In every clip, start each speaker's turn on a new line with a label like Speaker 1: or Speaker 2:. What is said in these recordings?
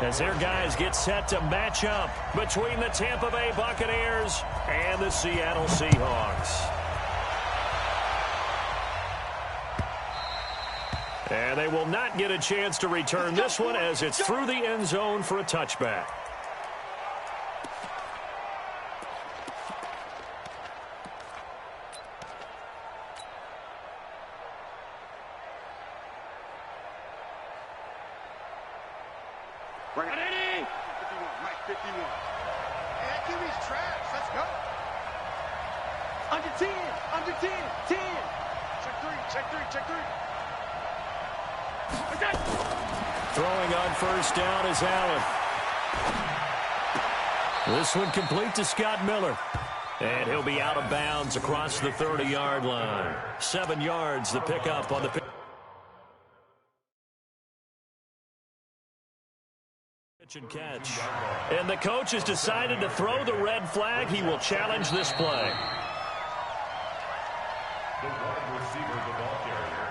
Speaker 1: as their guys get set to match up between the Tampa Bay Buccaneers and the Seattle Seahawks. And they will not get a chance to return this one as it's through the end zone for a touchback. Throwing on first down is Allen. This one complete to Scott Miller. And he'll be out of bounds across the 30-yard line. 7 yards the pickup on the pitch and catch. And the coach has decided to throw the red flag. He will challenge this play.
Speaker 2: The wide receiver, the ball carrier.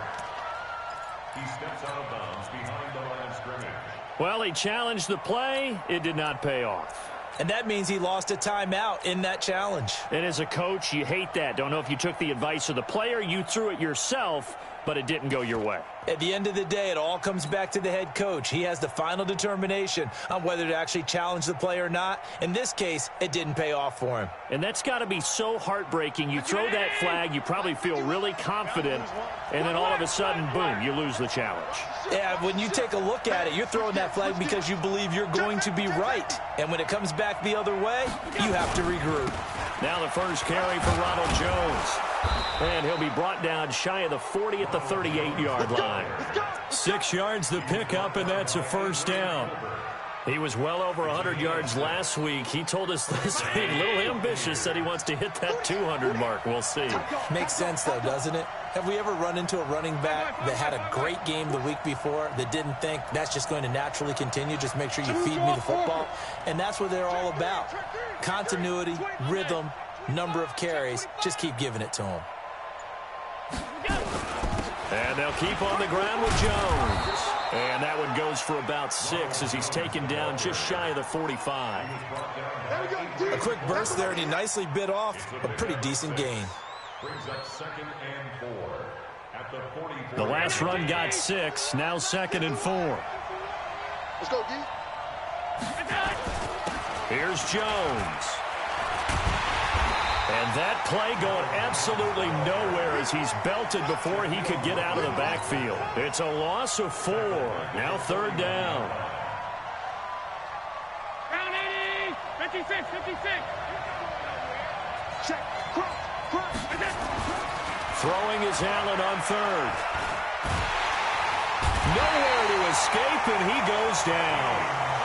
Speaker 2: He steps out of bounds behind the line of scrimmage.
Speaker 1: Well, he challenged the play. It did not pay off.
Speaker 3: And that means he lost a timeout in that challenge.
Speaker 1: And as a coach, you hate that. Don't know if you took the advice of the player, you threw it yourself, but it didn't go your way.
Speaker 3: At the end of the day, it all comes back to the head coach. He has the final determination on whether to actually challenge the play or not. In this case, it didn't pay off for him.
Speaker 1: And that's got to be so heartbreaking. You throw that flag, you probably feel really confident, and then all of a sudden, boom, you lose the challenge.
Speaker 3: Yeah, when you take a look at it, you're throwing that flag because you believe you're going to be right. And when it comes back the other way, you have to regroup.
Speaker 1: Now the first carry for Ronald Jones. And he'll be brought down shy of the 40 at the 38-yard line. 6 yards the pickup, and that's a first down. He was well over 100 yards last week. He told us this week, a little ambitious, said he wants to hit that 200 mark. We'll see.
Speaker 3: Makes sense, though, doesn't it? Have we ever run into a running back that had a great game the week before that didn't think that's just going to naturally continue? Just make sure you feed me the football. And that's what they're all about. Continuity, rhythm, number of carries. Just keep giving it to them.
Speaker 1: And they'll keep on the ground with Jones. And that one goes for about 6 as he's taken down just shy of the 45.
Speaker 3: A quick burst there, and he nicely bit off a pretty decent gain.
Speaker 2: Brings up 2nd and 4 at the 44.
Speaker 1: The last run got 6, now 2nd and 4.
Speaker 4: Let's go, D.
Speaker 1: Here's Jones. And that play going absolutely nowhere as he's belted before he could get out of the backfield. It's a loss of 4. Now 3rd down.
Speaker 5: Down 80, 56, 56. Check, cross.
Speaker 1: Throwing is Allen on 3rd. Nowhere to escape, and he goes down.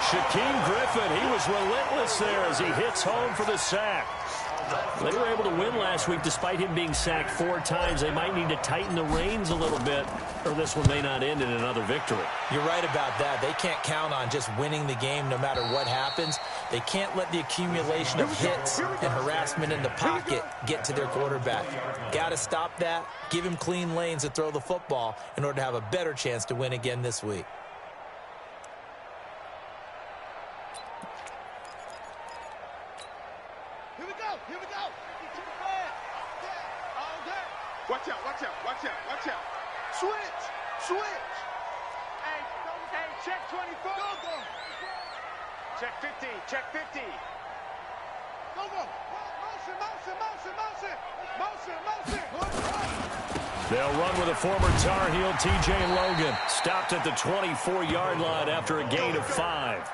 Speaker 1: Shaquem Griffin, he was relentless there as he hits home for the sack. They were able to win last week despite him being sacked 4 times. They might need to tighten the reins a little bit, or this one may not end in another victory.
Speaker 3: You're right about that. They can't count on just winning the game no matter what happens. They can't let the accumulation of hits and harassment in the pocket get to their quarterback. Got to stop that, give him clean lanes to throw the football in order to have a better chance to win again this week.
Speaker 4: Watch out. Switch.
Speaker 5: Hey, check 24.
Speaker 4: Go.
Speaker 5: Check 50, check 50.
Speaker 4: Go. Motion.
Speaker 1: They'll run with a former Tar Heel, T.J. Logan. Stopped at the 24-yard line after a gain of 5.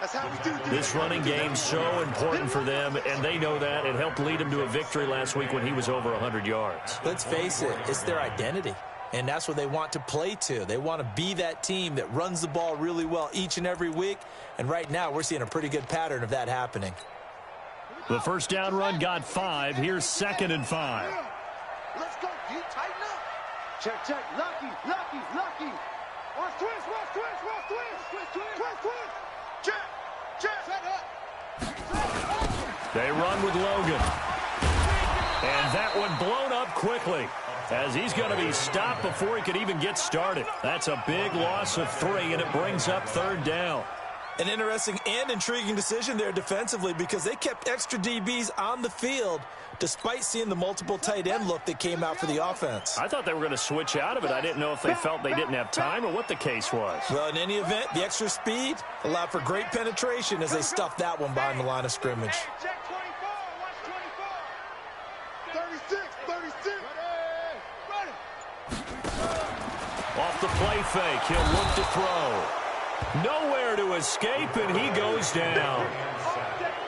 Speaker 4: That's how we do this.
Speaker 1: This running game's so important for them, and they know that. It helped lead them to a victory last week when he was over 100 yards.
Speaker 3: Let's face it, it's their identity. And that's what they want to play to. They want to be that team that runs the ball really well each and every week. And right now, we're seeing a pretty good pattern of that happening.
Speaker 1: The first down run got 5. Here's 2nd and 5.
Speaker 4: Let's go, D. Tighten up.
Speaker 5: Check. Lucky.
Speaker 4: Watch twist. Check. Set up.
Speaker 1: They run with Logan. And that one blown up quickly as he's going to be stopped before he could even get started. That's a big loss of 3, and it brings up 3rd down.
Speaker 3: An interesting and intriguing decision there defensively because they kept extra DBs on the field despite seeing the multiple tight end look that came out for the offense.
Speaker 1: I thought they were going to switch out of it. I didn't know if they felt they didn't have time or what the case was.
Speaker 3: Well, in any event, the extra speed allowed for great penetration as they stuffed that one behind the line of scrimmage.
Speaker 5: Check 24. Watch 24.
Speaker 4: 36.
Speaker 1: Off the play fake, he'll look to throw. Nowhere to escape, and he goes down.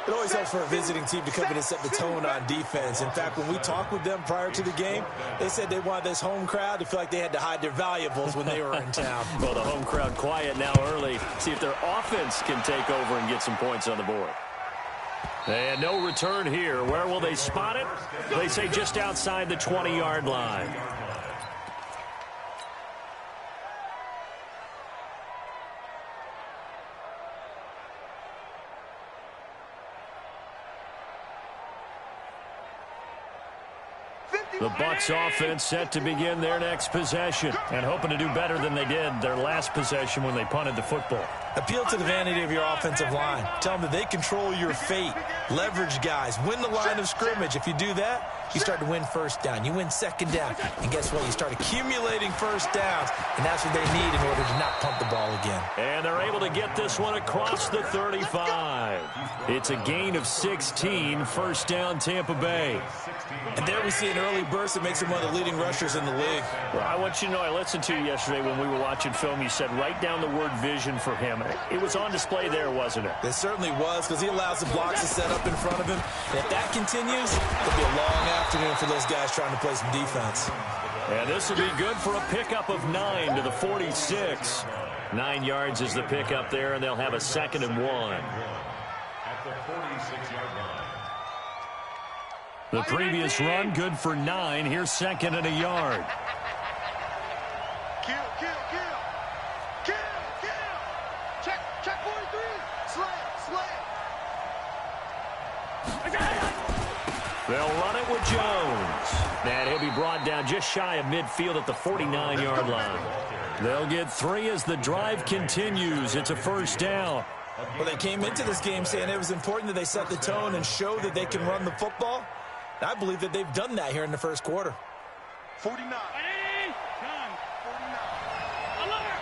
Speaker 3: It always helps for a visiting team to come in and set the tone on defense. In fact, when we talked with them prior to the game, they said they wanted this home crowd to feel like they had to hide their valuables when they were in town.
Speaker 1: Well, the home crowd quiet now early. See if their offense can take over and get some points on the board. And no return here. Where will they spot it? They say just outside the 20-yard line. The Bucs offense set to begin their next possession and hoping to do better than they did their last possession when they punted the football.
Speaker 3: Appeal to the vanity of your offensive line. Tell them that they control your fate. Leverage guys. Win the line of scrimmage. If you do that, you start to win first down. You win second down. And guess what? You start accumulating first downs, and that's what they need in order to not punt the ball again.
Speaker 1: And they're able to get this one across the 35. It's a gain of 16, first down Tampa Bay.
Speaker 3: And there we see an early burst that makes him one of the leading rushers in the league.
Speaker 1: Well, I want you to know, I listened to you yesterday when we were watching film. You said write down the word vision for him. It was on display there, wasn't it?
Speaker 3: It certainly was, because he allows the blocks to set up in front of him. And if that continues, it'll be a long afternoon for those guys trying to play some defense.
Speaker 1: And this will be good for a pickup of 9 to the 46. 9 yards is the pickup there, and they'll have a 2nd and 1.
Speaker 2: At the 46-yard line.
Speaker 1: The previous run, good for 9. Here's 2nd and a yard.
Speaker 4: Kill. Check 43. Slam.
Speaker 1: They'll run it with Jones. And he'll be brought down just shy of midfield at the 49-yard line. They'll get 3 as the drive continues. It's a first down.
Speaker 3: Well, they came into this game saying it was important that they set the tone and show that they can run the football. I believe that they've done that here in the first quarter.
Speaker 4: 49. 49. I love it.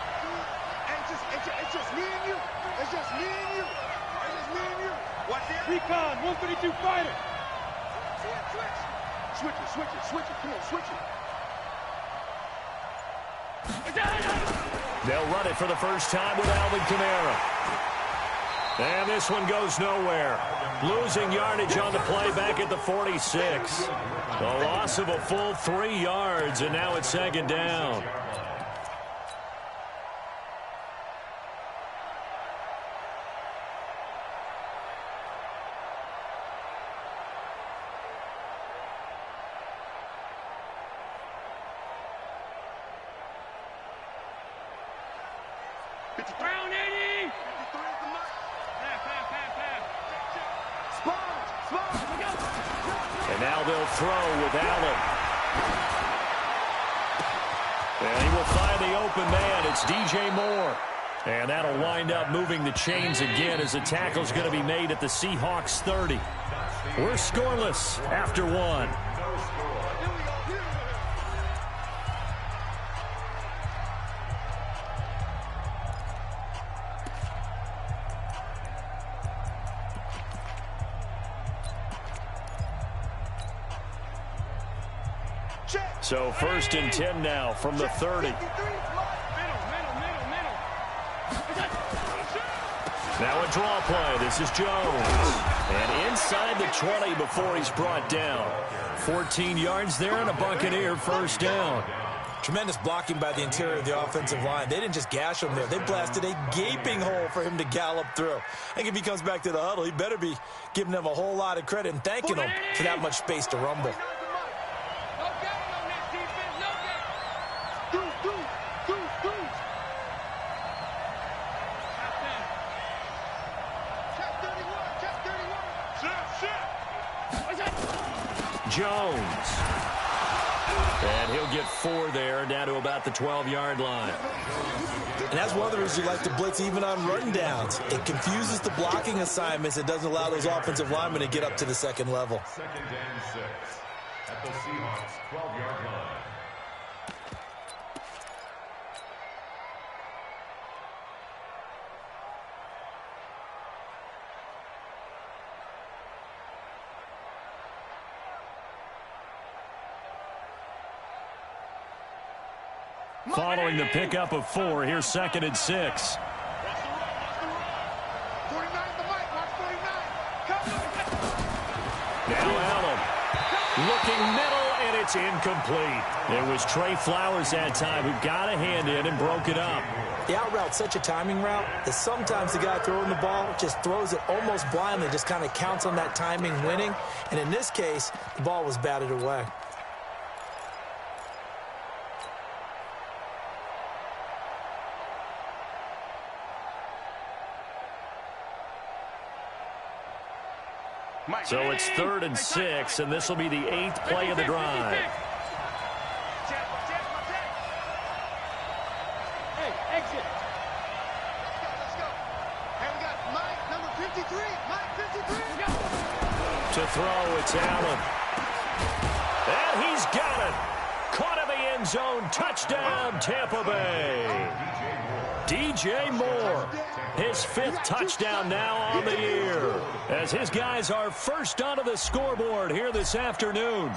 Speaker 4: It's just me and you. It's just me and you. Watch it.
Speaker 5: Recon, 152 fighter.
Speaker 4: Switch it. Come on, switch it.
Speaker 1: They'll run it for the first time with Alvin Kamara. And this one goes nowhere. Losing yardage on the play back at the 46. The loss of a full 3 yards, and now it's 2nd down.
Speaker 5: Brown 80.
Speaker 1: And now they'll throw with Allen. And he will find the open man. It's DJ Moore. And that'll wind up moving the chains again as the tackle's going to be made at the Seahawks 30. We're scoreless after 1. So 1st and 10 now from the 30. Now a draw play. This is Jones. And inside the 20 before he's brought down. 14 yards there and a Buccaneer first down.
Speaker 3: Tremendous blocking by the interior of the offensive line. They didn't just gash him there. They blasted a gaping hole for him to gallop through. I think if he comes back to the huddle, he better be giving them a whole lot of credit and thanking them for that much space to rumble.
Speaker 1: Jones. And he'll get 4 there, down to about the 12-yard line.
Speaker 3: And that's one of the reasons you like to blitz even on run downs. It confuses the blocking assignments. It doesn't allow those offensive linemen to get up to the second level.
Speaker 2: 2nd and 6 at the Seahawks 12-yard line.
Speaker 1: Following the pickup of 4, here's 2nd and 6.
Speaker 4: 49 the mic, watch 49.
Speaker 1: Now Allen looking middle, and it's incomplete. It was Trey Flowers that time who got a hand in and broke it up.
Speaker 3: The out route's such a timing route that sometimes the guy throwing the ball just throws it almost blindly, just kind of counts on that timing winning. And in this case, the ball was batted away.
Speaker 1: So it's 3rd and 6, and this will be the 8th play of the drive.
Speaker 5: Hey, exit.
Speaker 4: Let's go. Hey, we got Mike, number 53. Mike, 53.
Speaker 1: To throw, it's Allen. And he's got it. Caught in the end zone. Touchdown, Tampa Bay. DJ Moore, his 5th touchdown now on the year, as his guys are first onto the scoreboard here this afternoon.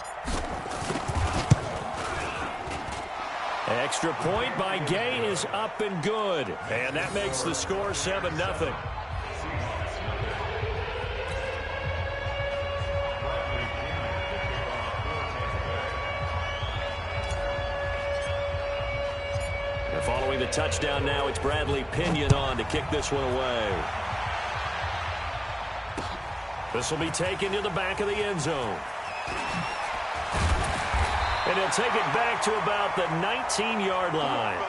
Speaker 1: Extra point by Gay is up and good, and that makes the score 7-0. Following the touchdown now, it's Bradley Pinion on to kick this one away. This will be taken to the back of the end zone. And he'll take it back to about the 19-yard line.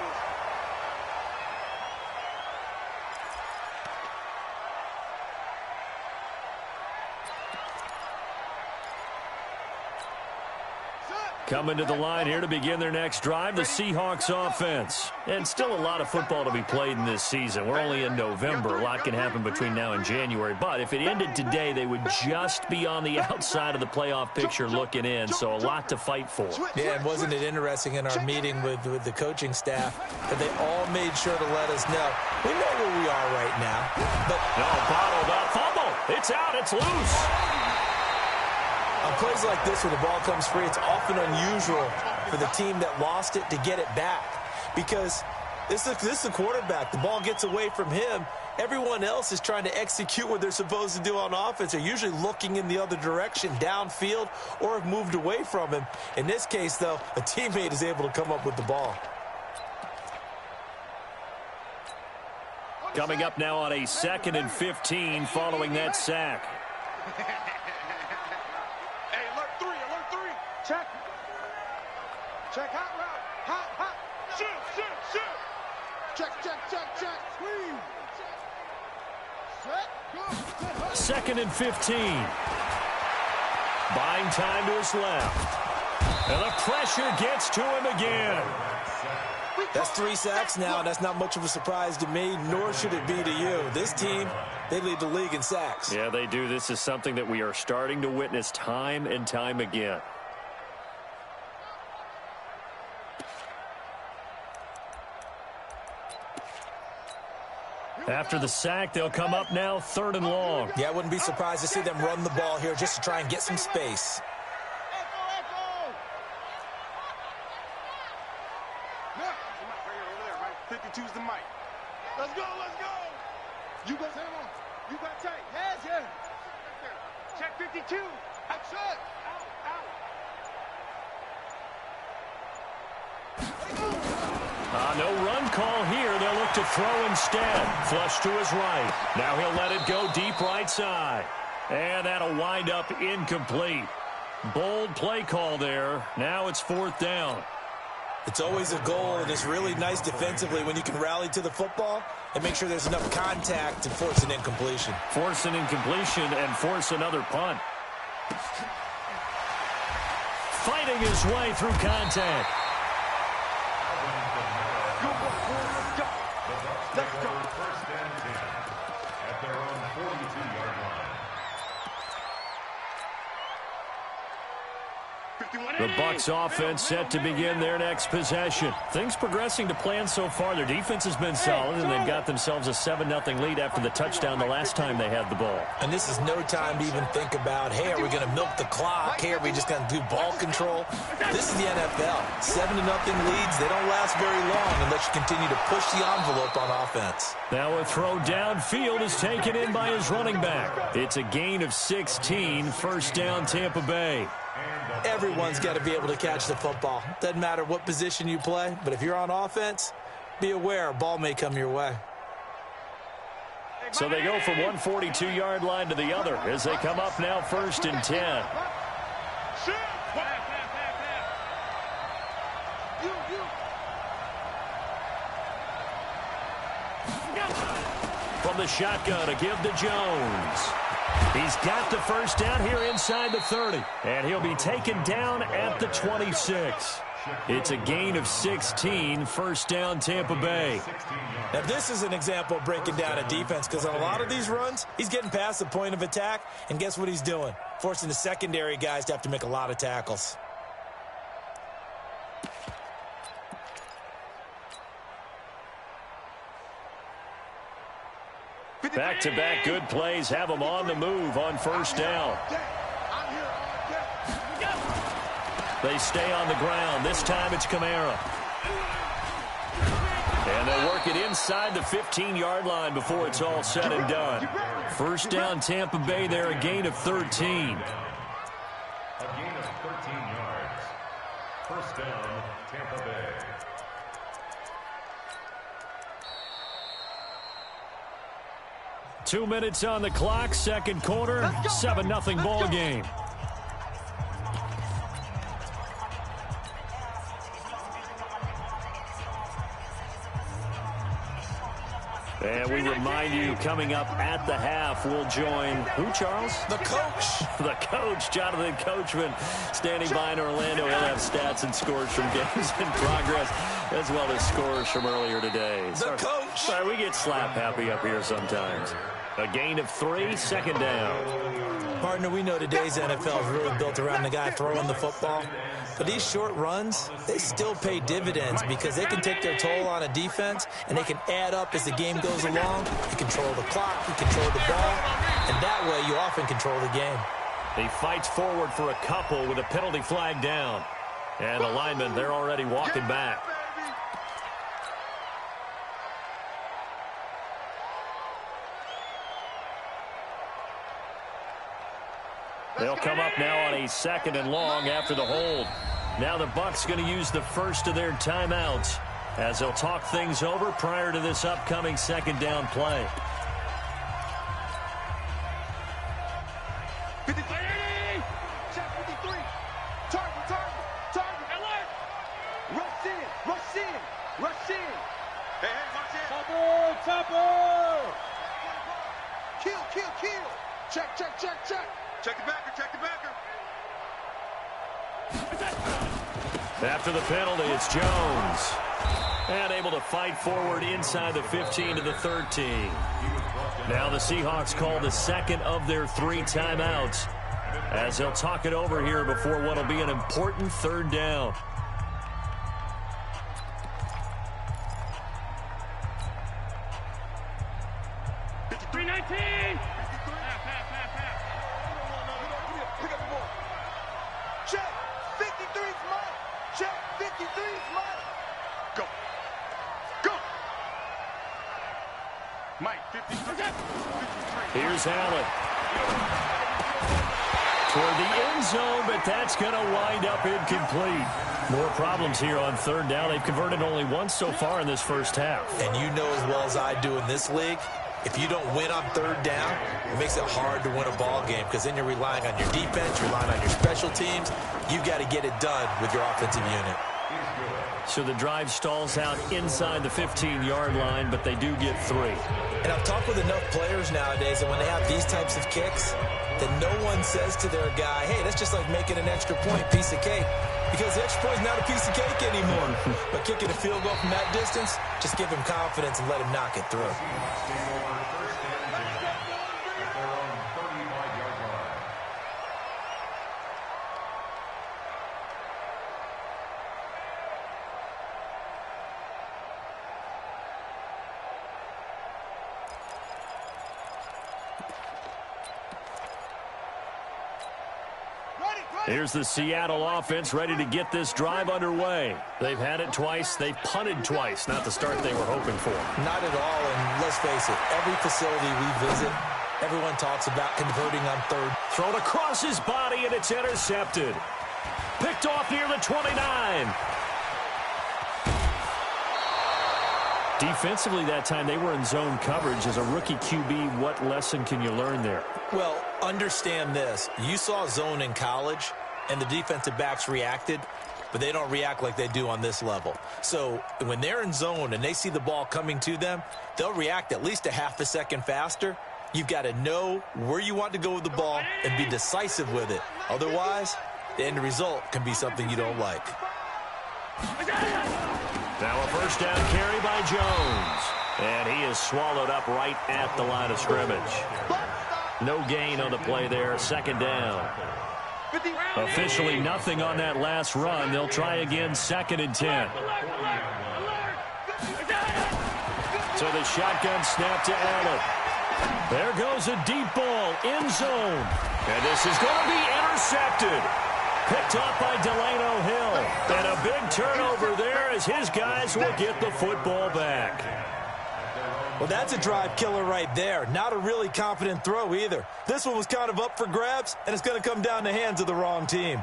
Speaker 1: Coming to the line here to begin their next drive, the Seahawks offense. And still a lot of football to be played in this season. We're only in November. A lot can happen between now and January. But if it ended today, they would just be on the outside of the playoff picture looking in. So a lot to fight for.
Speaker 3: Yeah, and wasn't it interesting in our meeting with the coaching staff that they all made sure to let us know, we know where we are right now. But
Speaker 1: no, bottled up. Fumble. It's out. It's loose.
Speaker 3: On plays like this where the ball comes free, it's often unusual for the team that lost it to get it back. Because this is a quarterback. The ball gets away from him. Everyone else is trying to execute what they're supposed to do on offense. They're usually looking in the other direction, downfield, or have moved away from him. In this case, though, a teammate is able to come up with the ball.
Speaker 1: Coming up now on a 2nd and 15 following that sack.
Speaker 4: Check. Check, hot route. Hot. Shoot. Check. Squeeze. Set, go.
Speaker 1: 2nd and 15. Buying time to his left. And the pressure gets to him again.
Speaker 3: That's 3 sacks now, and that's not much of a surprise to me, nor should it be to you. This team, they lead the league in sacks.
Speaker 1: Yeah, they do. This is something that we are starting to witness time and time again. After the sack, they'll come up now 3rd and long.
Speaker 3: Yeah, I wouldn't be surprised to see them run the ball here just to try and get some space.
Speaker 4: Echo. Yeah. 52's the mic. Let's go. You got Sam on. You got tight. Hands here. Check 52. Action. Out.
Speaker 1: No run call here. They'll look to throw instead. Flush to his right. Now he'll let it go deep right side. And that'll wind up incomplete. Bold play call there. Now it's 4th down.
Speaker 3: It's always a goal, and it's really nice defensively when you can rally to the football and make sure there's enough contact to force an incompletion.
Speaker 1: Force an incompletion and force another punt. fighting his way through contact.
Speaker 2: Let's go. First and 10 at their own 42-yard line.
Speaker 1: The Bucs offense set to begin their next possession. Things progressing to plan so far. Their defense has been solid, and they've got themselves a 7-0 lead after the touchdown the last time they had the ball.
Speaker 3: And this is no time to even think about, hey, are we going to milk the clock? Hey, are we just going to do ball control? This is the NFL. 7-0 leads. They don't last very long unless you continue to push the envelope on offense.
Speaker 1: Now a throw downfield is taken in by his running back. It's a gain of 16, first down Tampa Bay.
Speaker 3: Everyone's got to be able to catch the football. Doesn't matter what position you play, but if you're on offense, be aware a ball may come your way.
Speaker 1: So they go from one 42-yard line to the other as they come up now first and 10. From the shotgun, a give to Jones. He's got the first down here inside the 30, and he'll be taken down at the 26. It's a gain of 16, first down Tampa Bay.
Speaker 3: Now this is an example of breaking down a defense, because on a lot of these runs, he's getting past the point of attack, and guess what he's doing? Forcing the secondary guys to have to make a lot of tackles.
Speaker 1: Back-to-back good plays have them on the move on first down. They stay on the ground. This time it's Kamara. And they'll work it inside the 15-yard line before it's all said and done. First down Tampa Bay there, a gain of 13.
Speaker 2: A gain of 13 yards. First down, Tampa Bay.
Speaker 1: 2 minutes on the clock, second quarter, 7-0 ball game. And we remind you, coming up at the half, we'll join who, Charles?
Speaker 3: The coach.
Speaker 1: The coach, Jonathan Coachman, standing by in Orlando. He'll have stats and scores from games in progress, as well as scores from earlier today.
Speaker 3: The coach.
Speaker 1: Sorry, we get slap happy up here sometimes. A gain of 3, second down.
Speaker 3: Partner, we know today's NFL is really built around the guy throwing the football. But these short runs, they still pay dividends because they can take their toll on a defense, and they can add up as the game goes along. You control the clock, you control the ball, and that way you often control the game.
Speaker 1: He fights forward for a couple with a penalty flag down. And the linemen, they're already walking back. They'll come up now on a second and long after the hold. Now the Bucs going to use the first of their timeouts as they'll talk things over prior to this upcoming second down play.
Speaker 4: Check 53. Target. Rush in. Hey, watch it. Topper. Kill. Check. Check the backer.
Speaker 1: After the penalty, it's Jones. And able to fight forward inside the 15 to the 13. Now the Seahawks call the second of their 3 timeouts as they'll talk it over here before what will be an important third down. Here's Allen. Toward the end zone, but that's going to wind up incomplete. More problems here on third down. They've converted only once so far in this first half.
Speaker 3: And you know as well as I do in this league, if you don't win on third down, it makes it hard to win a ball game because then you're relying on your defense, you're relying on your special teams. You've got to get it done with your offensive unit.
Speaker 1: So the drive stalls out inside the 15-yard line, but they do get 3.
Speaker 3: And I've talked with enough players nowadays that when they have these types of kicks, that no one says to their guy, hey, that's just like making an extra point, piece of cake. Because the extra point is not a piece of cake anymore. But kicking a field goal from that distance, just give him confidence and let him knock it through.
Speaker 1: Here's the Seattle offense ready to get this drive underway. They've had it twice. They've punted twice. Not the start they were hoping for.
Speaker 3: Not at all, and let's face it, every facility we visit, everyone talks about converting on third.
Speaker 1: Thrown across his body, and it's intercepted. Picked off near the 29. Defensively that time, they were in zone coverage. As a rookie QB, what lesson can you learn there?
Speaker 3: Well, understand this. You saw zone in college, and the defensive backs reacted, but they don't react like they do on this level. So when they're in zone and they see the ball coming to them, they'll react at least a half a second faster. You've got to know where you want to go with the ball and be decisive with it. Otherwise, the end result can be something you don't like.
Speaker 1: Now a first down carry by Jones. And he is swallowed up right at the line of scrimmage. No gain on the play there. Second down. Officially nothing on that last run. They'll try again, 2nd and 10. So the shotgun snap to Allen. There goes a deep ball, end zone. And this is going to be intercepted. Picked up by Delano Hill. And a big turnover there as his guys will get the football back.
Speaker 3: Well, that's a drive killer right there. Not a really confident throw either. This one was kind of up for grabs, and it's going to come down the hands of the wrong team.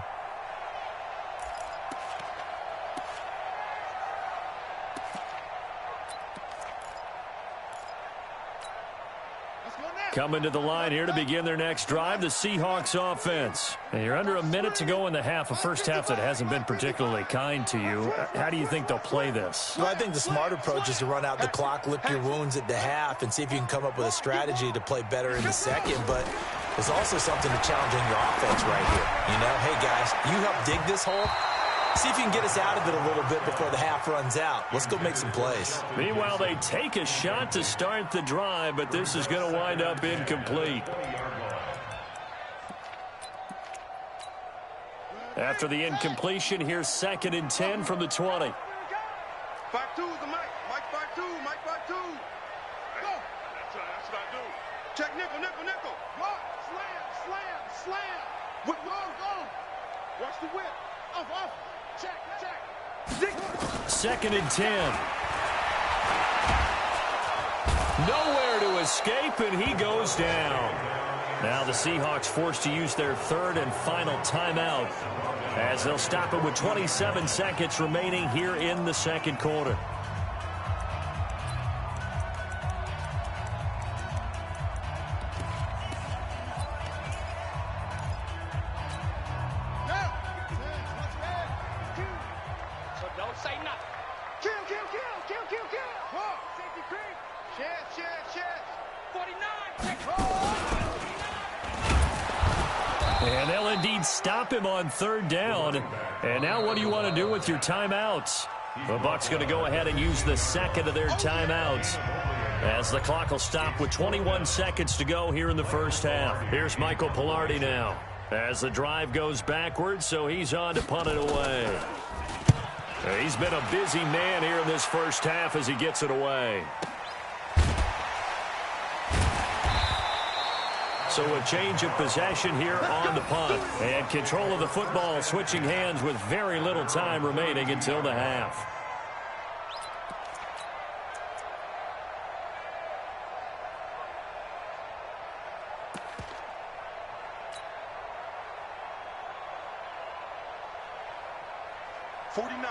Speaker 1: Coming to the line here to begin their next drive, the Seahawks offense. Now you're under a minute to go in the half, a first half that hasn't been particularly kind to you. How do you think they'll play this?
Speaker 3: Well, I think the smart approach is to run out the clock, lick your wounds at the half, and see if you can come up with a strategy to play better in the second. But there's also something to challenge in your offense right here. You know, hey, guys, you help dig this hole. See if you can get us out of it a little bit before the half runs out. Let's go make some plays.
Speaker 1: Meanwhile, they take a shot to start the drive, but this is going to wind up incomplete. After the incompletion, here's 2nd and 10 from the 20.
Speaker 4: 5-2 is the Mike. Mike 5-2. Mike 5-2. Go. That's what I do. Check nickel, nickel, nickel. Walk. Slam. Whip, go. Watch the whip. Off. Check.
Speaker 1: 2nd and 10. Nowhere to escape, and he goes down. Now the Seahawks forced to use their 3rd and final timeout as they'll stop it with 27 seconds remaining here in the second quarter. And they'll indeed stop him on 3rd down. And now what do you want to do with your timeouts? The Bucs going to go ahead and use the 2nd of their timeouts as the clock will stop with 21 seconds to go here in the first half. Here's Michael Pilardi now as the drive goes backwards, so he's on to punt it away. He's been a busy man here in this first half as he gets it away. So a change of possession here on the punt. And control of the football switching hands with very little time remaining until the half.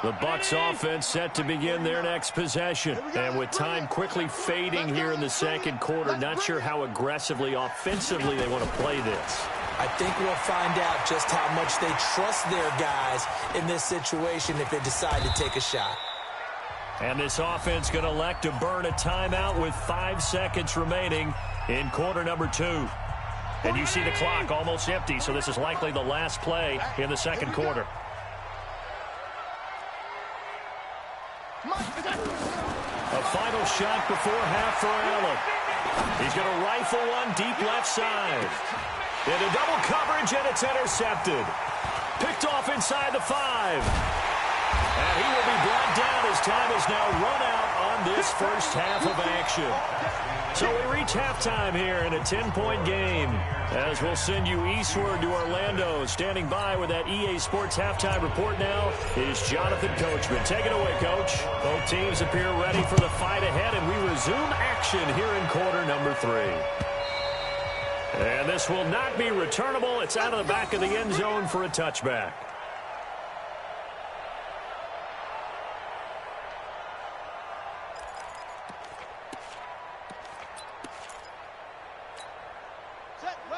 Speaker 1: The Bucs offense set to begin their next possession. And with time quickly fading here in the second quarter, not sure how aggressively, offensively they want to play this.
Speaker 3: I think we'll find out just how much they trust their guys in this situation if they decide to take a shot.
Speaker 1: And this offense going to elect to burn a timeout with 5 seconds remaining in quarter number 2. And you see the clock almost empty, so this is likely the last play in the second quarter. A final shot before half for Allen. He's going to rifle one deep left side. Into double coverage, and it's intercepted. Picked off inside the 5. And he will be brought down as time is now run out on this first half of action. So we reach halftime here in a 10-point game. As we'll send you eastward to Orlando. Standing by with that EA Sports halftime report now is Jonathan Coachman. Take it away, Coach. Both teams appear ready for the fight ahead, and we resume action here in quarter number 3. And this will not be returnable. It's out of the back of the end zone for a touchback.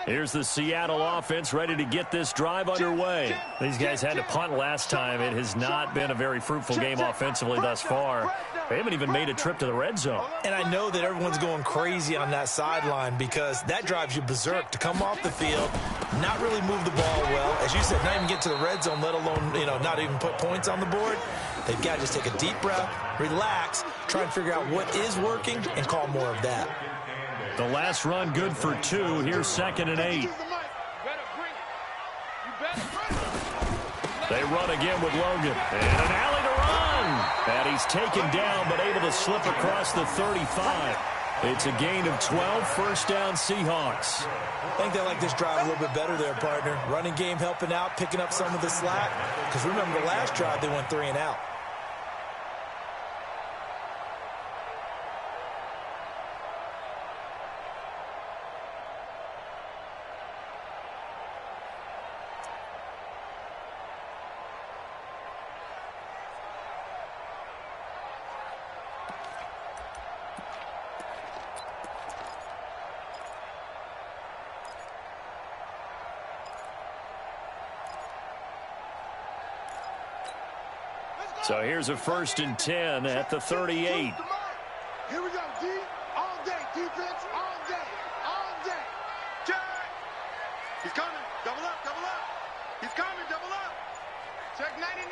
Speaker 1: Here's the Seattle offense ready to get this drive underway. These guys had to punt last time. It has not been a very fruitful game offensively thus far. They haven't even made a trip to the red zone.
Speaker 3: And I know that everyone's going crazy on that sideline because that drives you berserk to come off the field, not really move the ball well. As you said, not even get to the red zone, let alone, not even put points on the board. They've got to just take a deep breath, relax, try and figure out what is working, and call more of that.
Speaker 1: The last run good for 2. Here's 2nd and 8. They run again with Logan. And an alley to run. And he's taken down but able to slip across the 35. It's a gain of 12, first down Seahawks.
Speaker 3: I think they like this drive a little bit better there, partner. Running game helping out, picking up some of the slack. Because remember, the last drive they went 3 and out.
Speaker 1: So here's a 1st and 10 at the 38.
Speaker 4: Here we go, D. All day, defense, all day, all day. Check. He's coming. Double up, double up. He's coming, double up. Check 99,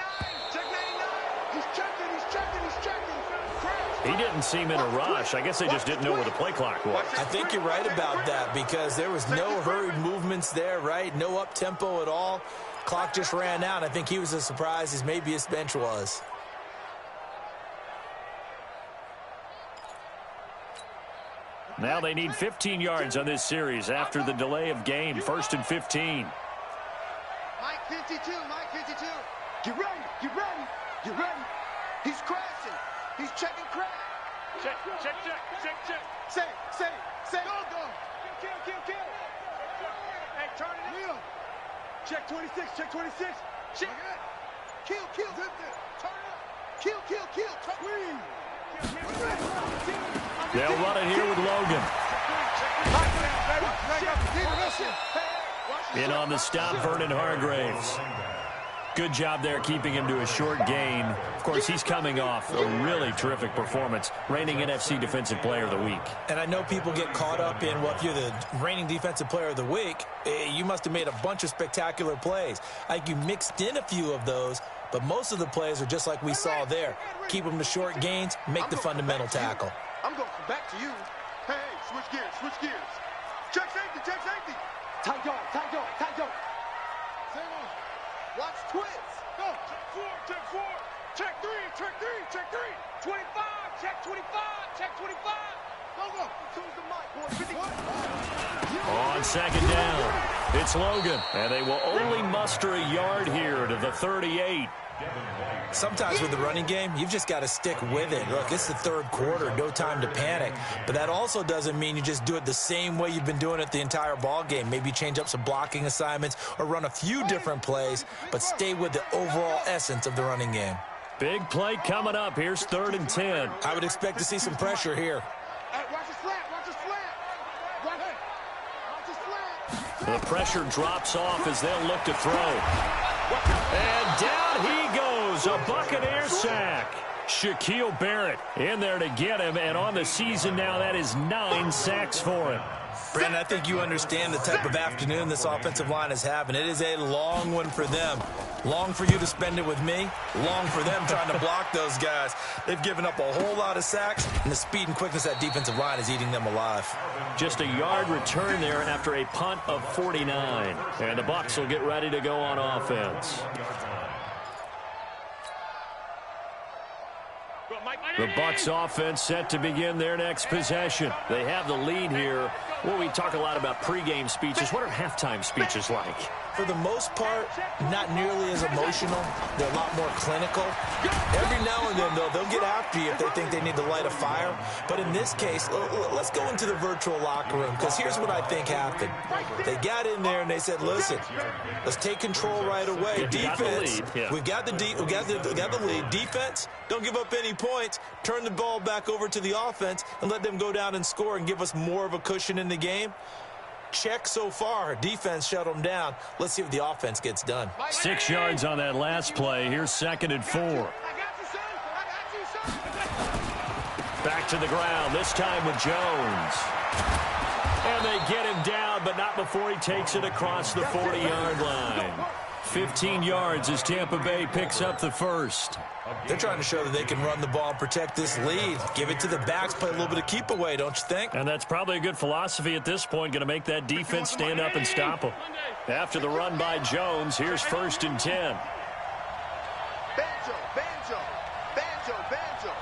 Speaker 4: check 99. He's checking, he's checking, he's checking. Crash.
Speaker 1: He didn't seem in a rush. I guess they just didn't know where the play clock was.
Speaker 3: I think you're right about that because there was no hurried movements there, right? No up-tempo at all. Clock just ran out. I think he was as surprised as maybe his bench was.
Speaker 1: Now they need 15 yards on this series after the delay of game. 1st and 15.
Speaker 4: Mike 52, Mike 52. Get ready, get ready, get ready. He's crashing. He's checking crash. Check, check, check, check, check. Say. Go. Kill. Hey, turn it up. Check 26, check 26. Check. Kill. Turn it up. Kill.
Speaker 1: They'll run it here with Logan. In on the stop, Vernon Hargraves. Good job there keeping him to a short gain. Of course, he's coming off a really terrific performance, reigning NFC Defensive Player of the Week.
Speaker 3: And I know people get caught up in, well, if you're the reigning Defensive Player of the Week, you must have made a bunch of spectacular plays. I think you mixed in a few of those, but most of the plays are just like we saw there. Keep them to short gains, make the fundamental tackle.
Speaker 4: I'm going back to you. Hey, switch gears. Check safety. Tight yard. Same on. Watch twist. Go. Check 4. Check 3. 25. Check 25. Go. Choose the mic, boy. 51.
Speaker 1: On 2nd down, it's Logan. And they will only muster a yard here to the 38.
Speaker 3: Sometimes with the running game, you've just got to stick with it. Look, it's the 3rd quarter, no time to panic. But that also doesn't mean you just do it the same way you've been doing it the entire ball game. Maybe change up some blocking assignments or run a few different plays, but stay with the overall essence of the running game.
Speaker 1: Big play coming up. Here's 3rd and 10.
Speaker 3: I would expect to see some pressure here.
Speaker 4: Hey, watch the slant.
Speaker 1: The pressure drops off as they'll look to throw. And down he goes, a Buccaneer sack. Shaquille Barrett in there to get him, and on the season now, that is 9 sacks for him.
Speaker 3: Brandon, I think you understand the type of afternoon this offensive line is having. It is a long one for them. Long for you to spend it with me. Long for them trying to block those guys. They've given up a whole lot of sacks, and the speed and quickness of that defensive line is eating them alive.
Speaker 1: Just a yard return there after a punt of 49. And the Bucs will get ready to go on offense. The Bucs offense set to begin their next possession. They have the lead here. Well, we talk a lot about pregame speeches. What are halftime speeches like?
Speaker 3: For the most part, not nearly as emotional. They're a lot more clinical. Every now and then, though, they'll get after you if they think they need to light a fire. But in this case, let's go into the virtual locker room, because here's what I think happened. They got in there and they said, listen, let's take control right away. Defense, we've got the lead. Defense, don't give up any points. Turn the ball back over to the offense and let them go down and score and give us more of a cushion in the game. Check so far. Defense shut them down. Let's see if the offense gets done.
Speaker 1: 6 yards on that last play. Here's 2nd and 4. Back to the ground, this time with Jones. And they get him down, but not before he takes it across the 40-yard line. 15 yards as Tampa Bay picks up the first.
Speaker 3: They're trying to show that they can run the ball and protect this lead. Give it to the backs, play a little bit of keep away, don't you think?
Speaker 1: And that's probably a good philosophy at this point, going to make that defense stand up and stop them. After the run by Jones, here's 1st and 10.
Speaker 4: Banjo, banjo, banjo, banjo.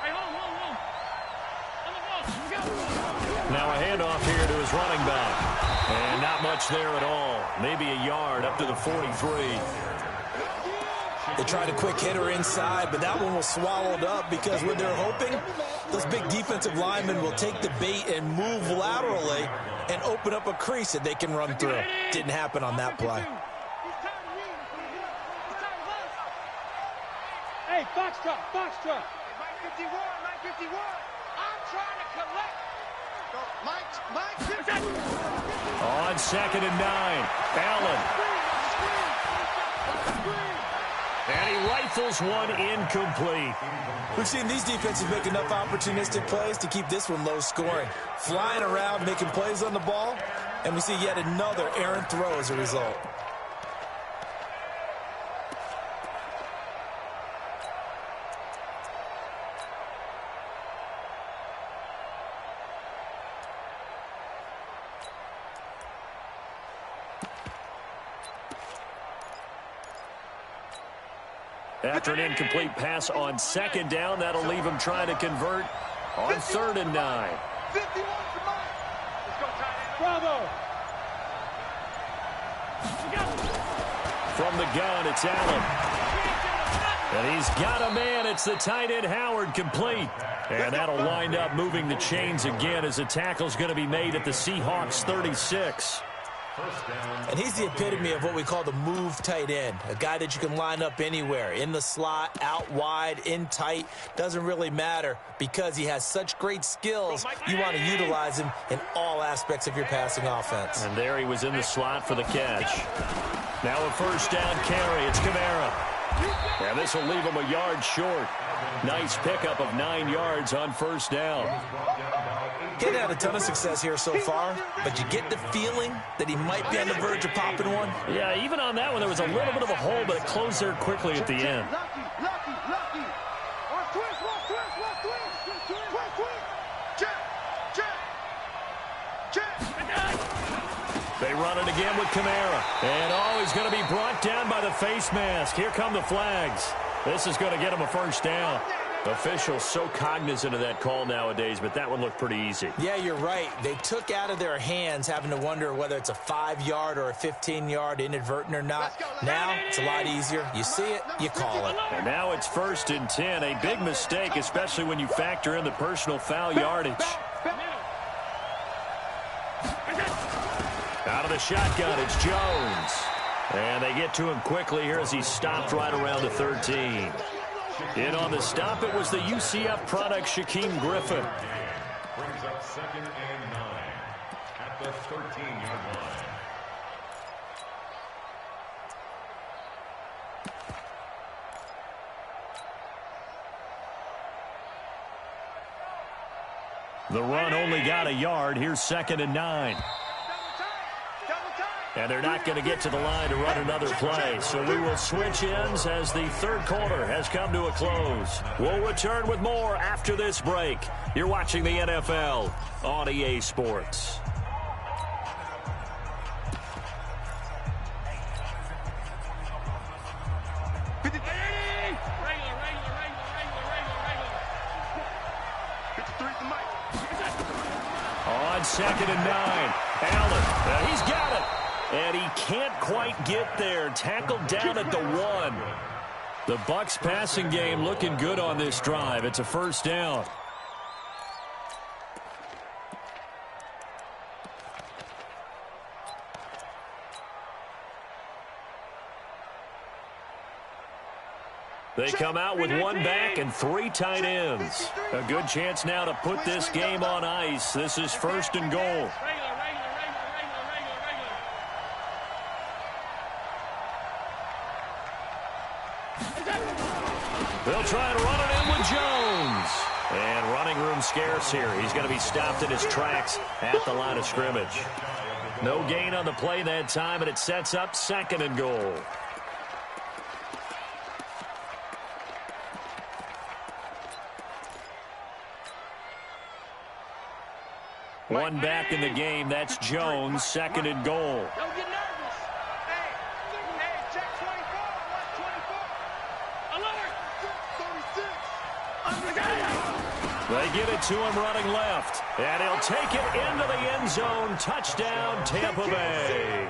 Speaker 5: Hey, hold. On the ball.
Speaker 1: Now a handoff here to his running back. And not much there at all. Maybe a yard up to the 43.
Speaker 3: They tried a quick hitter inside, but that one was swallowed up because what they're hoping, those big defensive linemen will take the bait and move laterally and open up a crease that they can run through. Didn't happen on that play.
Speaker 5: Hey, Foxtrot.
Speaker 4: Mike 51, Mike 51. I'm trying to collect. Mike 51.
Speaker 1: On 2nd and 9, Allen. And he rifles one incomplete.
Speaker 3: We've seen these defenses make enough opportunistic plays to keep this one low scoring. Flying around, making plays on the ball, and we see yet another errant throw as a result.
Speaker 1: After an incomplete pass on 2nd down, that'll leave him trying to convert on 3rd and 9.
Speaker 4: 51 for Mike. Let's go, tight end.
Speaker 5: Bravo.
Speaker 1: From the gun, it's Allen. And he's got a man. It's the tight end, Howard, complete. And that'll wind up moving the chains again as a tackle's going to be made at the Seahawks 36.
Speaker 3: And he's the epitome of what we call the move tight end, a guy that you can line up anywhere, in the slot, out wide, in tight, doesn't really matter because he has such great skills. You want to utilize him in all aspects of your passing offense.
Speaker 1: And there he was in the slot for the catch. Now a 1st down carry. It's Kamara. And this will leave him a yard short. Nice pickup of 9 yards on 1st down.
Speaker 3: He hasn't had a ton of success here so far, but you get the feeling that he might be on the verge of popping one.
Speaker 1: Yeah, even on that one, there was a little bit of a hole, but it closed there quickly at the end.
Speaker 4: Lucky. One twist. Check.
Speaker 1: They run it again with Kamara. And he's going to be brought down by the face mask. Here come the flags. This is going to get him a 1st down. Officials so cognizant of that call nowadays, but that one looked pretty easy.
Speaker 3: Yeah, you're right. They took out of their hands having to wonder whether it's a 5-yard or a 15-yard inadvertent or not. Now it's a lot easier. You see it, you call it.
Speaker 1: And now it's 1st and 10. A big mistake, especially when you factor in the personal foul yardage. Out of the shotgun, it's Jones. And they get to him quickly here as he stopped right around the 13. In on the stop, it was the UCF product, Shaquem Griffin.
Speaker 2: Brings up 2nd and 9 at the 13-yard line.
Speaker 1: The run only got a yard. Here's 2nd and 9. And they're not going to get to the line to run another play. So we will switch ends as the third quarter has come to a close. We'll return with more after this break. You're watching the NFL on EA Sports. On 2nd and 9. Allen, he's got it. And he can't quite get there. Tackled down at the 1. The Bucs passing game looking good on this drive. It's a first down. They come out with 1 back and 3 tight ends. A good chance now to put this game on ice. This is 1st and goal. They'll try and run it in with Jones. And running room scarce here. He's going to be stopped in his tracks at the line of scrimmage. No gain on the play that time, and it sets up 2nd and goal. One back in the game. That's Jones. 2nd and goal.
Speaker 5: Don't get nervous. Hey, check 24. Watch 24. Alert. 36.
Speaker 1: They give it to him running left. And he'll take it into the end zone. Touchdown, Tampa Bay.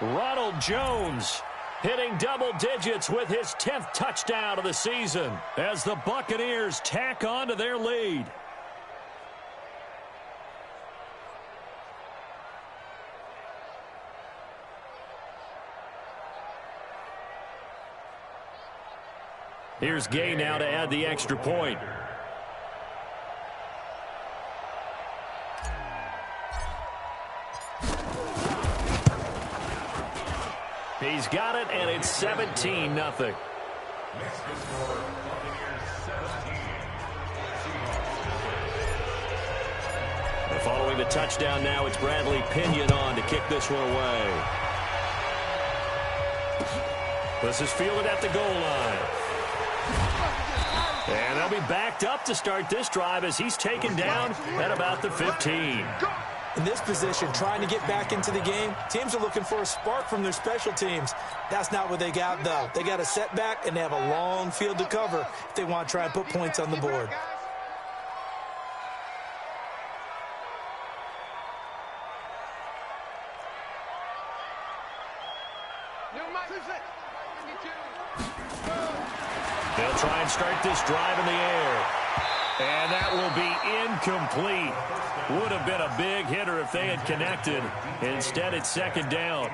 Speaker 1: Ronald Jones hitting double digits with his 10th touchdown of the season as the Buccaneers tack on to their lead. Here's Gay now to add the extra point. He's got it, and it's 17-0. Following the touchdown now, it's Bradley Pinion on to kick this one away. This is fielded at the goal line. And they'll be backed up to start this drive as he's taken down at about the 15.
Speaker 3: In this position, trying to get back into the game, teams are looking for a spark from their special teams. That's not what they got, though. They got a setback, and they have a long field to cover if they want to try and put points on the board.
Speaker 1: They'll try and start this drive in the air. And that will be incomplete. Would have been a big hitter if they had connected. Instead, it's 2nd down.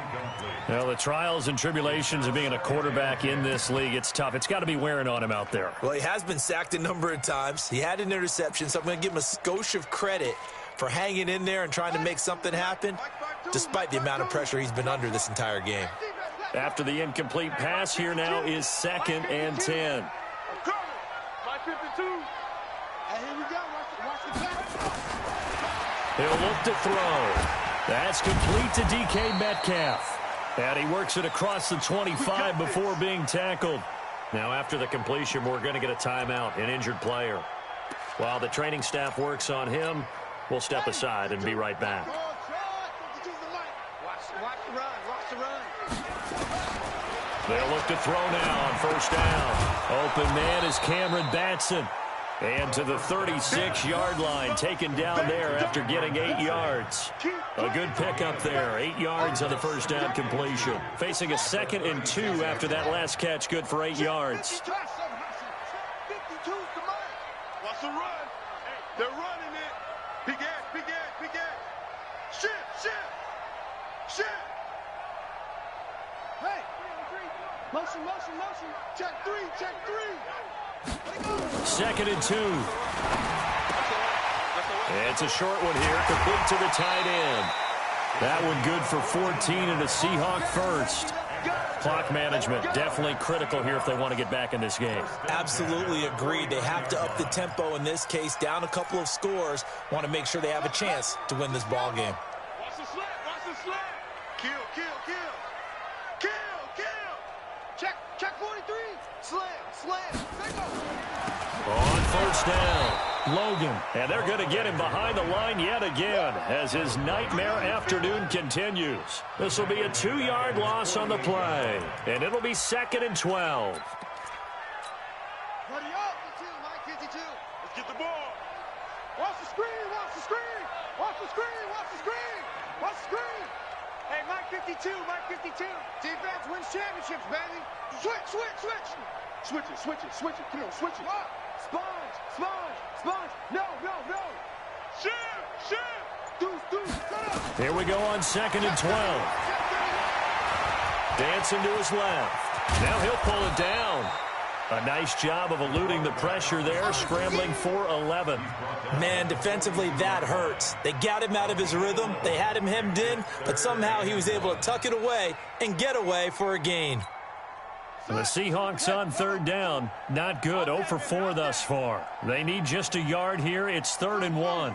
Speaker 1: Well, the trials and tribulations of being a quarterback in this league, it's tough. It's got to be wearing on him out there.
Speaker 3: Well, he has been sacked a number of times. He had an interception, so I'm going to give him a skosh of credit for hanging in there and trying to make something happen, despite the amount of pressure he's been under this entire game.
Speaker 1: After the incomplete pass, here now is 2nd and 10. He'll look to throw. That's complete to DK Metcalf. And he works it across the 25 before being tackled. Now, after the completion, we're going to get a timeout, an injured player. While the training staff works on him, we'll step aside and be right back. They'll look to throw now on 1st down. Open man is Cameron Batson. And to the 36-yard line, taken down there after getting 8 yards. A good pickup there, 8 yards on the 1st down completion. Facing a 2nd and 2 after that last catch, good for 8 yards.
Speaker 4: What's the run? They're running it. Big ass. Shit. Hey. Motion. Check three.
Speaker 1: 2nd and 2. It's a short one here, complete to the tight end. That one good for 14 and a Seahawk first. Clock management definitely critical here if they want to get back in this game.
Speaker 3: Absolutely agreed. They have to up the tempo in this case, down a couple of scores. Want to make sure they have a chance to win this ball game.
Speaker 4: Watch the slap. Watch the slap. Kill, kill, kill. Kill, kill. Check 43. Slam, slam. Take off.
Speaker 1: On first down, Logan. And they're going to get him behind the line yet again as his nightmare afternoon continues. This will be a 2-yard loss on the play, and it'll be 2nd and 12.
Speaker 4: Ready up. 52, Mike 52. Let's get the ball. Watch the screen. Watch the screen. Watch the screen. Watch the screen. Watch the screen.
Speaker 5: Hey, Mike 52, Mike 52.
Speaker 4: Defense wins championships, baby. Switch, switch, switch. Switch it, switch it, switch it. Come on, switch it. What? Sponge, sponge, sponge. No, no, no. Shit. Deuce, shut up.
Speaker 1: Here we go on 2nd and 12. Dancing to his left. Now he'll pull it down. A nice job of eluding the pressure there, scrambling for 11.
Speaker 3: Man, defensively, that hurts. They got him out of his rhythm. They had him hemmed in, but somehow he was able to tuck it away and get away for a gain.
Speaker 1: The Seahawks on 3rd down. Not good. 0 for 4 thus far. They need just a yard here. It's 3rd and 1.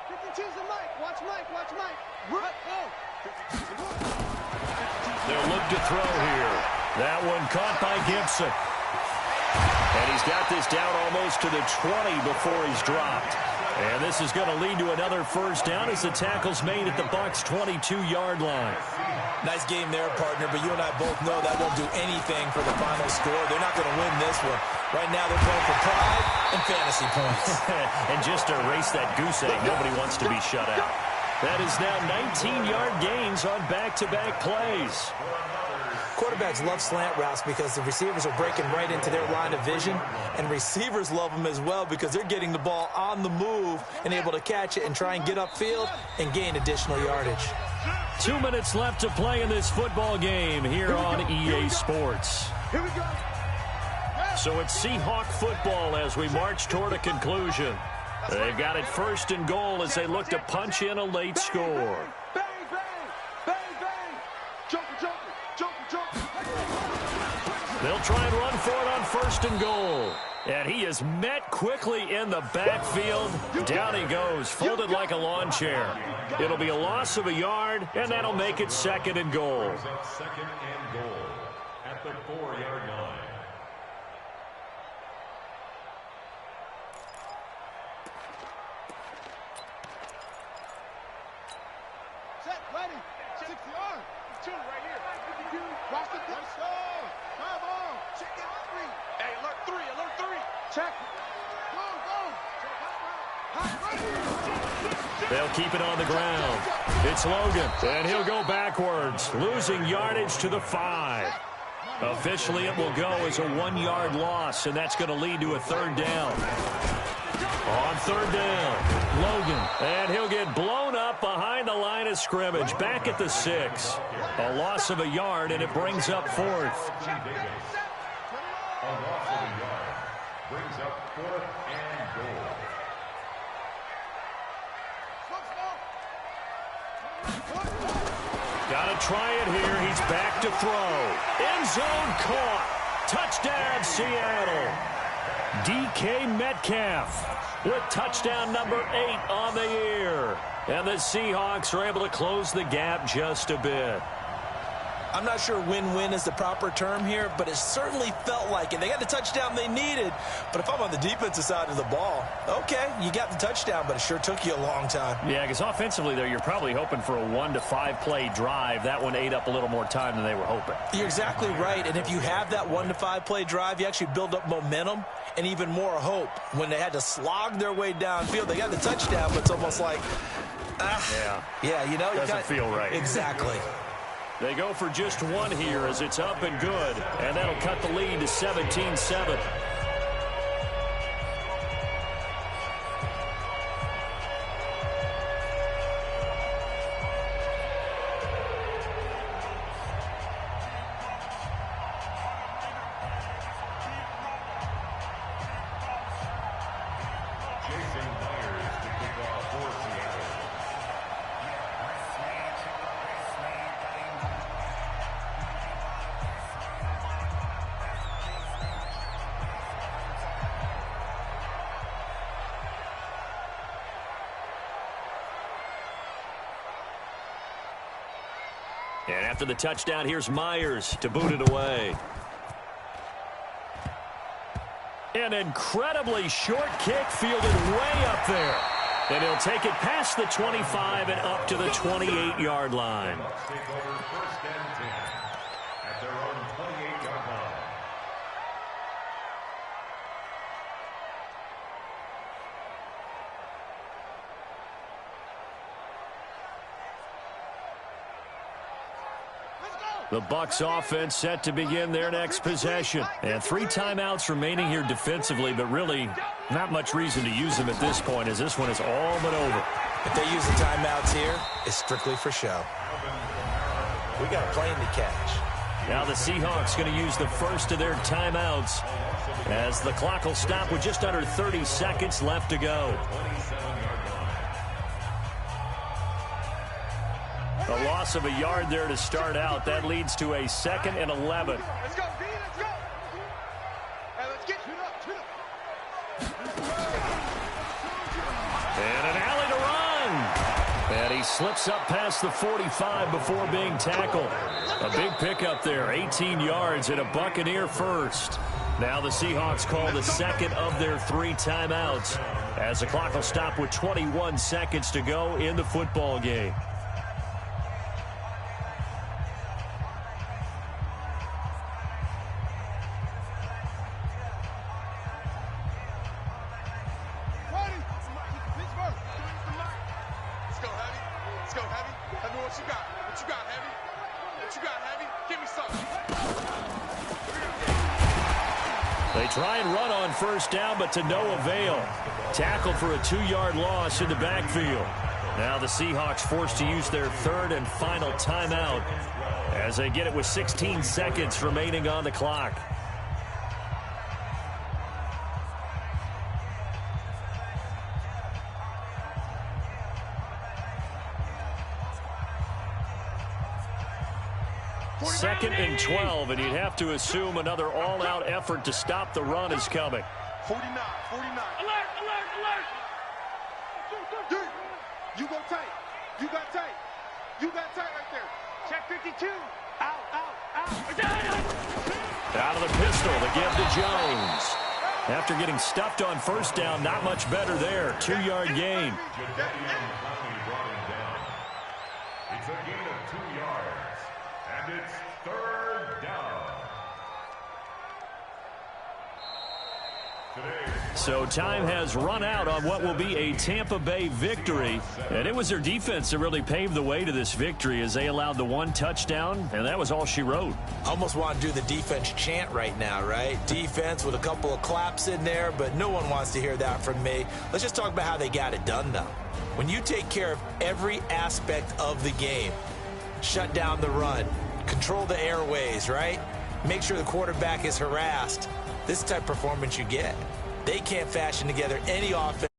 Speaker 4: 52's the Mike. Watch Mike. Watch Mike. What? Oh.
Speaker 1: They'll look to throw here. That one caught by Gibson. And he's got this down almost to the 20 before he's dropped. And this is going to lead to another first down as the tackle's made at the Bucs' 22-yard line.
Speaker 3: Nice game there, partner, but you and I both know that won't do anything for the final score. They're not going to win this one. Right now they're playing for pride and fantasy points.
Speaker 1: And just to erase that goose egg, nobody wants to be shut out. That is now 19-yard gains on back-to-back plays.
Speaker 3: Quarterbacks love slant routes because the receivers are breaking right into their line of vision, and receivers love them as well because they're getting the ball on the move and able to catch it and try and get upfield and gain additional yardage.
Speaker 1: 2 minutes left to play in this football game here on EA Sports.
Speaker 4: Here we go.
Speaker 1: So it's Seahawk football as we march toward a conclusion. They've got it 1st and goal as they look to punch in a late score.
Speaker 4: Bang, bang, bang, bang. Joker.
Speaker 1: They'll try and run for it on 1st and goal. And he is met quickly in the backfield. Down he goes, folded like a lawn chair. It'll be a loss of a yard, and that'll make it 2nd and goal.
Speaker 2: 2nd and goal at the 4-yard line.
Speaker 4: Set, ready. 6 yard. 2 right here. Watch the pitch. Come on. Check it out. 3. Hey, alert 3. Alert 3. Check. Go.
Speaker 1: They'll keep it on the ground. It's Logan, and he'll go backwards, losing yardage to the 5. Officially, it will go as a 1-yard loss, and that's going to lead to a 3rd down. On 3rd down, Logan, and he'll get blown up behind the line of scrimmage, back at the 6. A loss of a yard, and it brings up 4th.
Speaker 2: A loss of a yard brings up 4th and goal.
Speaker 1: Got to try it here. He's back to throw. End zone caught. Touchdown, Seattle. DK Metcalf with touchdown number 8 on the year. And the Seahawks are able to close the gap just a bit.
Speaker 3: I'm not sure win-win is the proper term here, but it certainly felt like it. They got the touchdown they needed, but if I'm on the defensive side of the ball, okay, you got the touchdown, but it sure took you a long time.
Speaker 1: Yeah, because offensively, though, you're probably hoping for a 1 to 5 play drive. That one ate up a little more time than they were hoping.
Speaker 3: You're exactly right, and if you have that 1 to 5 play drive, you actually build up momentum and even more hope. When they had to slog their way downfield, they got the touchdown, but it's almost like, yeah, you know.
Speaker 1: Doesn't feel right.
Speaker 3: Exactly.
Speaker 1: They go for just 1 here as it's up and good, and that'll cut the lead to 17-7. And after the touchdown, here's Myers to boot it away. An incredibly short kick fielded way up there. And he'll take it past the 25 and up to the 28-yard line.
Speaker 2: Take over first and 10 at their own 28-yard line.
Speaker 1: The Bucs offense set to begin their next possession. And 3 timeouts remaining here defensively, but really not much reason to use them at this point as this one is all but over.
Speaker 3: If they use the timeouts here, it's strictly for show. We got a plane to catch.
Speaker 1: Now the Seahawks going to use the first of their timeouts as the clock will stop with just under 30 seconds left to go. A loss of a yard there to start out. That leads to a 2nd and 11.
Speaker 5: Let's go, D, let's go. Hey, let's get it up.
Speaker 1: And an alley to run. And he slips up past the 45 before being tackled. A big pickup there, 18 yards and a Buccaneer first. Now the Seahawks call the second of their 3 timeouts as the clock will stop with 21 seconds to go in the football game. They try and run on first down, but to no avail. Tackled for a 2-yard loss in the backfield. Now the Seahawks forced to use their 3rd and final timeout as they get it with 16 seconds remaining on the clock. Second and 12, and you'd have to assume another all-out effort to stop the run is coming.
Speaker 4: 49.
Speaker 5: Alert, alert, alert.
Speaker 4: Dude, you go tight. You got tight. You got tight right there.
Speaker 5: Check 52. Out.
Speaker 1: Out of the pistol to give to Jones. After getting stuffed on first down, not much better there. 2-yard gain.
Speaker 2: It's a gain of 2 yards, and it's 3rd down.
Speaker 1: So time has run out on what will be a Tampa Bay victory. And it was their defense that really paved the way to this victory as they allowed the 1 touchdown, and that was all she wrote.
Speaker 3: Almost want to do the defense chant right now, right? Defense with a couple of claps in there, but no one wants to hear that from me. Let's just talk about how they got it done, though. When you take care of every aspect of the game, shut down the run, control the airways, right? Make sure the quarterback is harassed. This type of performance you get. They can't fashion together any offense.